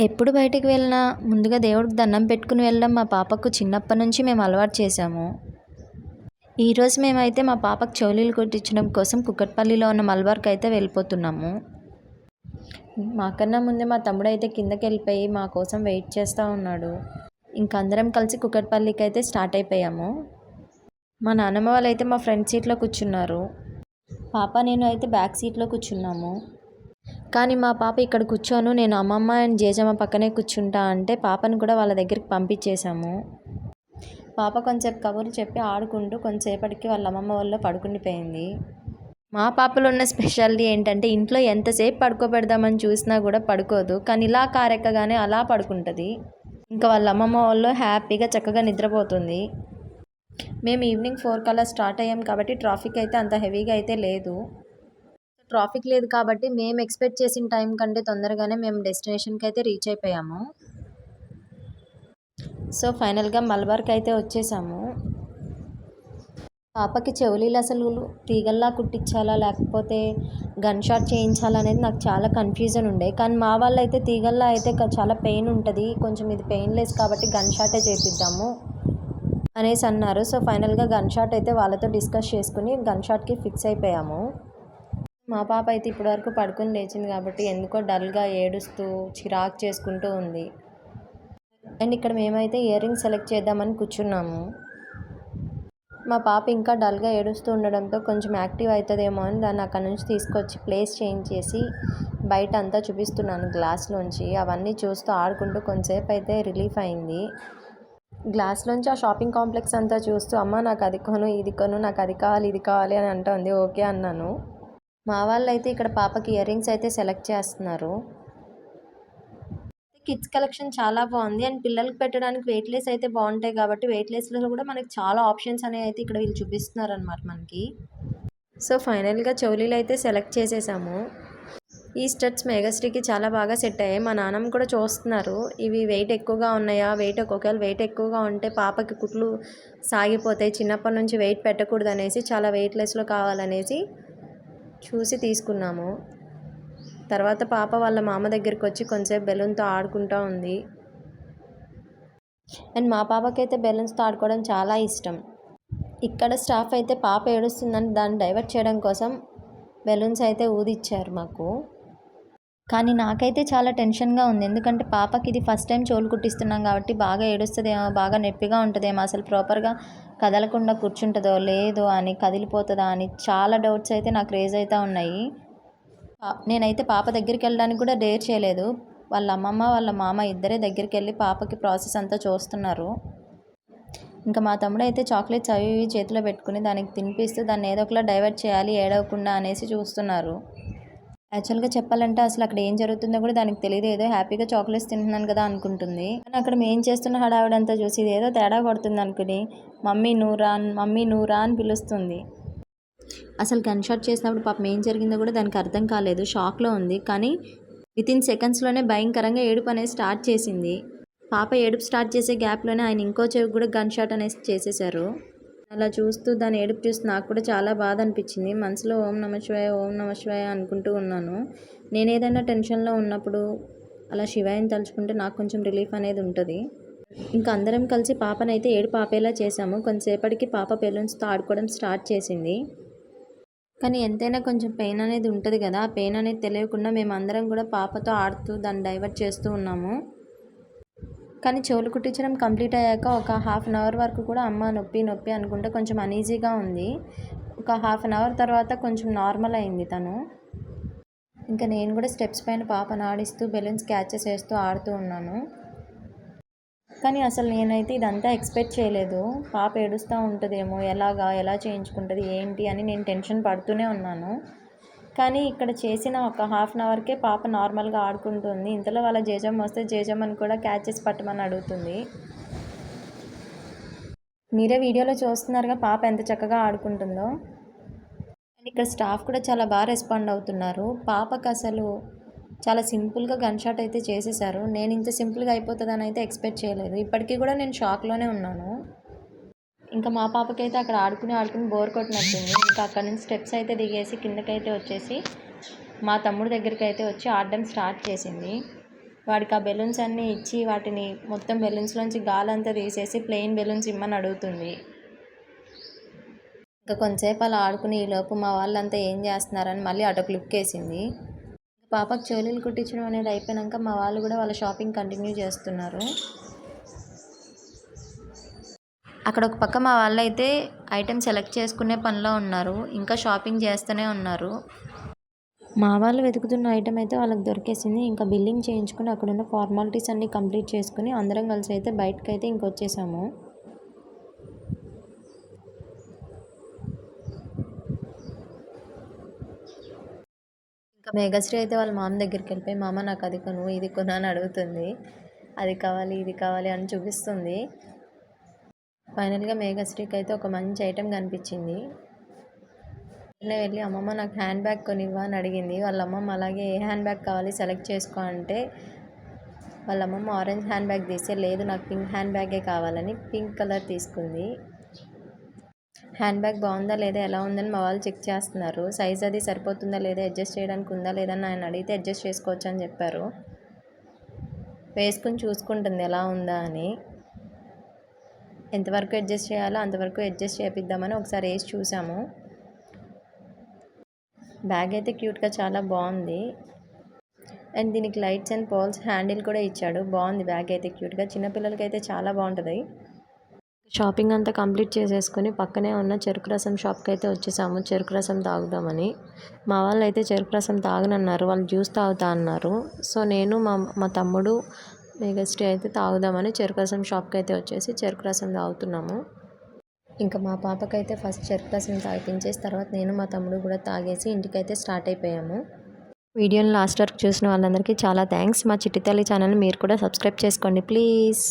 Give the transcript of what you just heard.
ఎప్పుడు బయటికి వెళ్ళినా ముందుగా దేవుడికి దండం పెట్టుకుని వెళ్ళడం మా పాపకు చిన్నప్పటి నుంచి మేము అలవాటు చేశాము. ఈరోజు మేమైతే మా పాపకు చెవులీలు కుట్టించడం కోసం కుకట్పల్లిలో ఉన్న మల్బార్కి అయితే వెళ్ళిపోతున్నాము. మాకన్నా ముందే మా తమ్ముడైతే కిందకి వెళ్ళిపోయి మా కోసం వెయిట్ చేస్తూ ఉన్నాడు. ఇంక అందరం కలిసి కుకట్పల్లికి అయితే స్టార్ట్ అయిపోయాము. మా నాన్నమ్మ వాళ్ళు అయితే మా ఫ్రంట్ సీట్లో కూర్చున్నారు. పాప నేను అయితే బ్యాక్ సీట్లో కూర్చున్నాము. కానీ మా పాప ఇక్కడ కూర్చోను, నేను అమ్మమ్మ అండ్ జేజమ్మ పక్కనే కూర్చుంటా అంటే పాపను కూడా వాళ్ళ దగ్గరికి పంపించేశాము. పాప కొంచెంసేపు కబుర్లు చెప్పి ఆడుకుంటూ కొంతసేపటికి వాళ్ళ అమ్మమ్మ వాళ్ళ పడుకుండిపోయింది. మా పాపలో ఉన్న స్పెషాలిటీ ఏంటంటే ఇంట్లో ఎంతసేపు పడుకోబెడదామని చూసినా కూడా పడుకోదు, కానీ ఇలా కారెక్కగానే అలా పడుకుంటుంది. ఇంకా వాళ్ళ అమ్మమ్మ వాళ్ళు హ్యాపీగా చక్కగా నిద్రపోతుంది. మేము ఈవినింగ్ 4 కల్లా స్టార్ట్ అయ్యాం కాబట్టి ట్రాఫిక్ అయితే అంత హెవీగా అయితే లేదు. ట్రాఫిక్ లేదు కాబట్టి మేము ఎక్స్పెక్ట్ చేసిన టైం కంటే తొందరగానే మేము డెస్టినేషన్కి అయితే రీచ్ అయిపోయాము. సో ఫైనల్గా మల్బార్కి అయితే వచ్చేసాము. పాపకి చెవులీలు అసలు తీగల్లా కుట్టించాలా లేకపోతే గన్ షాట్ చేయించాలా అనేది నాకు చాలా కన్ఫ్యూజన్ ఉండే. కానీ మా వాళ్ళు అయితే తీగల్లా అయితే చాలా పెయిన్ ఉంటుంది, కొంచెం ఇది పెయిన్లెస్ కాబట్టి గన్ షాటే చేపిద్దాము అనేసి అన్నారు. సో ఫైనల్గా గన్ షాట్ అయితే వాళ్ళతో డిస్కస్ చేసుకుని గన్ షాట్కి ఫిక్స్ అయిపోయాము. మా పాప అయితే ఇప్పటివరకు పడుకొని లేచింది కాబట్టి ఎందుకో డల్గా ఏడుస్తూ చిరాకు చేసుకుంటూ ఉంది. అండ్ ఇక్కడ మేమైతే ఇయర్ రింగ్స్ సెలెక్ట్ చేద్దామని కూర్చున్నాము. మా పాప ఇంకా డల్గా ఏడుస్తూ ఉండడంతో కొంచెం యాక్టివ్ అవుతుందేమో అని దాన్ని అక్కడ నుంచి తీసుకొచ్చి ప్లేస్ చేంజ్ చేసి బయట అంతా చూపిస్తున్నాను గ్లాస్లోంచి. అవన్నీ చూస్తూ ఆడుకుంటూ కొంచెంసేపు అయితే రిలీఫ్ అయింది. గ్లాస్లోంచి ఆ షాపింగ్ కాంప్లెక్స్ అంతా చూస్తూ అమ్మ నాకు అది కొను ఇది కొను, నాకు అది కావాలి ఇది కావాలి అని అంటుంది. ఓకే అన్నాను. మా వాళ్ళు అయితే ఇక్కడ పాపకి ఇయర్ రింగ్స్ అయితే సెలెక్ట్ చేస్తున్నారు. కిడ్స్ కలెక్షన్ చాలా బాగుంది అండ్ పిల్లలకి పెట్టడానికి వెయిట్లెస్ అయితే బాగుంటాయి కాబట్టి వెయిట్లెస్లో కూడా మనకి చాలా ఆప్షన్స్ అనేవి అయితే ఇక్కడ వీళ్ళు చూపిస్తున్నారు అనమాట మనకి. సో ఫైనల్గా చెవులీలు అయితే సెలెక్ట్ చేసేసాము. ఈ స్టడ్స్ మెగాశ్రీకి చాలా బాగా సెట్ అయ్యాయి. మా నాన్నమ్మ కూడా చూస్తున్నారు ఇవి వెయిట్ ఎక్కువగా ఉన్నాయా, ఒకవేళ వెయిట్ ఎక్కువగా ఉంటే పాపకి కుట్లు సాగిపోతాయి, చిన్నప్పటి నుంచి వెయిట్ పెట్టకూడదు అనేసి చాలా వెయిట్లెస్లో కావాలనేసి చూసి తీసుకున్నాము. తర్వాత పాప వాళ్ళ మామ దగ్గరికి వచ్చి కొంచెంసేపు బెలూన్తో ఆడుకుంటూ ఉంది. అండ్ మా పాపకైతే బెలూన్స్తో ఆడుకోవడం చాలా ఇష్టం. ఇక్కడ స్టాఫ్ అయితే పాప ఏడుస్తుందని దాన్ని డైవర్ట్ చేయడం కోసం బెలూన్స్ అయితే ఊదిచ్చారు మాకు. కానీ నాకైతే చాలా టెన్షన్గా ఉంది, ఎందుకంటే పాపకి ఇది ఫస్ట్ టైం చెవులు కుట్టిస్తున్నాం కాబట్టి బాగా ఏడుస్తుందేమో, బాగా నొప్పిగా ఉంటుందేమో, అసలు ప్రాపర్గా కదలకుండా కూర్చుంటుందో లేదో అని, కదిలిపోతుందా అని చాలా డౌట్స్ అయితే నాకు రేజ్ అవుతూ ఉన్నాయి. నేనైతే పాప దగ్గరికి వెళ్ళడానికి కూడా డేర్ చేయలేదు. వాళ్ళ అమ్మమ్మ వాళ్ళ మామ ఇద్దరే దగ్గరికి వెళ్ళి పాపకి ప్రాసెస్ అంతా చూస్తున్నారు. ఇంకా మా తమ్ముడు అయితే చాక్లెట్స్ అవి ఇవి చేతిలో పెట్టుకుని దానికి తినిపిస్తూ దాన్ని ఏదో ఒకలా డైవర్ట్ చేయాలి ఏడవకుండా అనేసి చూస్తున్నారు. యాక్చువల్గా చెప్పాలంటే అసలు అక్కడ ఏం జరుగుతుందో కూడా దానికి తెలియదు, ఏదో హ్యాపీగా చాక్లెట్స్ తింటున్నాను కదా అనుకుంటుంది. కానీ అక్కడ మేము చేస్తున్న హడావిడంతా చూసి ఇది ఏదో తేడా కొడుతుంది అనుకుని మమ్మీ నూరా అని పిలుస్తుంది. అసలు గన్ షాట్ చేసినప్పుడు పాపం ఏం జరిగిందో కూడా దానికి అర్థం కాలేదు, షాక్లో ఉంది. కానీ వితిన్ సెకండ్స్లోనే భయంకరంగా ఏడుపు అనేది స్టార్ట్ చేసింది. పాప ఏడుపు స్టార్ట్ చేసే గ్యాప్లోనే ఆయన ఇంకో చెవికి కూడా గన్ షాట్ అనేసి చేసేసారు. అలా చూస్తూ దాని ఏడుపు చూస్తూ నాకు కూడా చాలా బాధ అనిపించింది. మనసులో ఓం నమ శివాయ అనుకుంటూ ఉన్నాను. నేను ఏదైనా టెన్షన్లో ఉన్నప్పుడు అలా శివాయని తలుచుకుంటే నాకు కొంచెం రిలీఫ్ అనేది ఉంటుంది. ఇంకా అందరం కలిసి పాపనైతే ఏడుపు ఆపేలా చేసాము. కొంతసేపటికి పాప బెలూన్స్తో ఆడుకోవడం స్టార్ట్ చేసింది. కానీ ఎంతైనా కొంచెం పెయిన్ అనేది ఉంటుంది కదా, ఆ పెయిన్ అనేది తెలియకుండా మేము అందరం కూడా పాపతో ఆడుతూ దాన్ని డైవర్ట్ చేస్తూ ఉన్నాము. కానీ చెవులు కుట్టించడం కంప్లీట్ అయ్యాక ఒక హాఫ్ అన్ అవర్ వరకు కూడా అమ్మ నొప్పి అనుకుంటే కొంచెం అనీజీగా ఉంది. ఒక హాఫ్ అన్ అవర్ తర్వాత కొంచెం నార్మల్ అయింది తను. ఇంకా నేను కూడా స్టెప్స్ పైన పాపను ఆడిస్తూ బెలూన్స్ క్యాచ్ చేస్తూ ఆడుతూ ఉన్నాను. కానీ అసలు నేనైతే ఇదంతా ఎక్స్పెక్ట్ చేయలేదు. పాప ఏడుస్తూ ఉంటుందేమో, ఎలా చేయించుకుంటుంది ఏంటి అని నేను టెన్షన్ పడుతూనే ఉన్నాను. కానీ ఇక్కడ చేసిన ఒక హాఫ్ అన్ అవర్కే పాప నార్మల్గా ఆడుకుంటుంది. ఇంతలో వాళ్ళ జేజమ్మ వస్తే జేజమ్మని కూడా క్యాచ్ చేసి పట్టమని అడుగుతుంది. మీరే వీడియోలో చూస్తున్నారుగా పాప ఎంత చక్కగా ఆడుకుంటుందో. ఇక్కడ స్టాఫ్ కూడా చాలా బాగా రెస్పాండ్ అవుతున్నారు. పాపకు అసలు చాలా సింపుల్గా గన్ షాట్ అయితే చేసేసారు. నేను ఇంత సింపుల్గా అయిపోతుందని అయితే ఎక్స్పెక్ట్ చేయలేదు. ఇప్పటికీ కూడా నేను షాక్లోనే ఉన్నాను. ఇంకా మా పాపకైతే అక్కడ ఆడుకుని బోర్ కొట్టినట్టుంది. ఇంకా అక్కడ నుంచి స్టెప్స్ అయితే దిగేసి కిందకైతే వచ్చేసి మా తమ్ముడు దగ్గరికి అయితే వచ్చి ఆడడం స్టార్ట్ చేసింది. వాడికి ఆ బెలూన్స్ అన్నీ ఇచ్చి వాటిని మొత్తం బెలూన్స్లోంచి గాలంతా తీసేసి ప్లెయిన్ బెలూన్స్ ఇమ్మని అడుగుతుంది. ఇంకా కొంతసేపు అలా ఆడుకుని ఈలోపు మా వాళ్ళంతా ఏం చేస్తున్నారని మళ్ళీ అటొక లుక్ వేసింది. పాపకు చెవులీలు కుట్టించడం అనేది అయిపోయాక మా వాళ్ళు కూడా వాళ్ళ షాపింగ్ కంటిన్యూ చేస్తున్నారు. అక్కడ ఒక పక్క మా వాళ్ళు అయితే ఐటెం సెలెక్ట్ చేసుకునే పనిలో ఉన్నారు, ఇంకా షాపింగ్ చేస్తూనే ఉన్నారు. మా వాళ్ళు వెతుకుతున్న ఐటెం అయితే వాళ్ళకి దొరికేసింది. ఇంకా బిల్లింగ్ చేయించుకుని అక్కడున్న ఫార్మాలిటీస్ అన్నీ కంప్లీట్ చేసుకుని అందరం కలిసి అయితే బయటకైతే ఇంకొచ్చేసాము. ఇంకా మేఘశ్రీ అయితే వాళ్ళ మామ దగ్గరికి వెళ్ళిపోయి, మామ నాకు అది కొను ఇది కొను అని అడుగుతుంది. అది కావాలి ఇది కావాలి అని చూపిస్తుంది. ఫైనల్గా మేఘశ్రీకి అయితే ఒక మంచి ఐటెం కనిపించింది. వెళ్ళి అమ్మమ్మ నాకు హ్యాండ్ బ్యాగ్ కొనివ్వా అని అడిగింది. వాళ్ళ అమ్మమ్మ అలాగే ఏ హ్యాండ్ బ్యాగ్ కావాలి సెలెక్ట్ చేసుకో అంటే వాళ్ళ అమ్మమ్మ ఆరెంజ్ హ్యాండ్ బ్యాగ్ తీస్తే లేదు నాకు పింక్ హ్యాండ్ బ్యాగే కావాలని పింక్ కలర్ తీసుకుంది. హ్యాండ్ బ్యాగ్ బాగుందా లేదా ఎలా ఉందని మా వాళ్ళు చెక్ చేస్తున్నారు. సైజ్ అది సరిపోతుందా లేదా అడ్జస్ట్ చేయడానికి ఉందా లేదా అని ఆయన అడిగితే అడ్జస్ట్ చేసుకోవచ్చు అని చెప్పారు. వేసుకుని చూసుకుంటుంది ఎలా ఉందా అని. ఎంతవరకు అడ్జస్ట్ చేయాలో అంతవరకు అడ్జస్ట్ చేపిద్దామని ఒకసారి వేసి చూసాము. బ్యాగ్ అయితే క్యూట్గా చాలా బాగుంది. అండ్ దీనికి లైట్స్ అండ్ పోల్స్ హ్యాండిల్ కూడా ఇచ్చాడు. బాగుంది బ్యాగ్ అయితే క్యూట్గా, చిన్నపిల్లలకి అయితే చాలా బాగుంటుంది. షాపింగ్ అంతా కంప్లీట్ చేసేసుకొని పక్కనే ఉన్న చెరుకు రసం షాప్కి అయితే వచ్చేసాము చెరుకు రసం తాగుదామని. మా వాళ్ళు అయితే చెరుకు రసం తాగనన్నారు, వాళ్ళు జ్యూస్ తాగుతా అన్నారు. సో నేను మా తమ్ముడు మేఘశ్రీ అయితే తాగుదామని చెరుకు రసం షాప్కి అయితే వచ్చేసి చెరుకు రసం తాగుతున్నాము. ఇంకా మా పాపకైతే ఫస్ట్ చెరుకు రసం తాగిపించేసి తర్వాత నేను మా తమ్ముడు కూడా తాగేసి ఇంటికైతే స్టార్ట్ అయిపోయాము. వీడియోని లాస్ట్ వరకు చూసిన వాళ్ళందరికీ చాలా థ్యాంక్స్. మా చిట్టి తల్లి ఛానల్ని మీరు కూడా సబ్స్క్రైబ్ చేసుకోండి ప్లీజ్.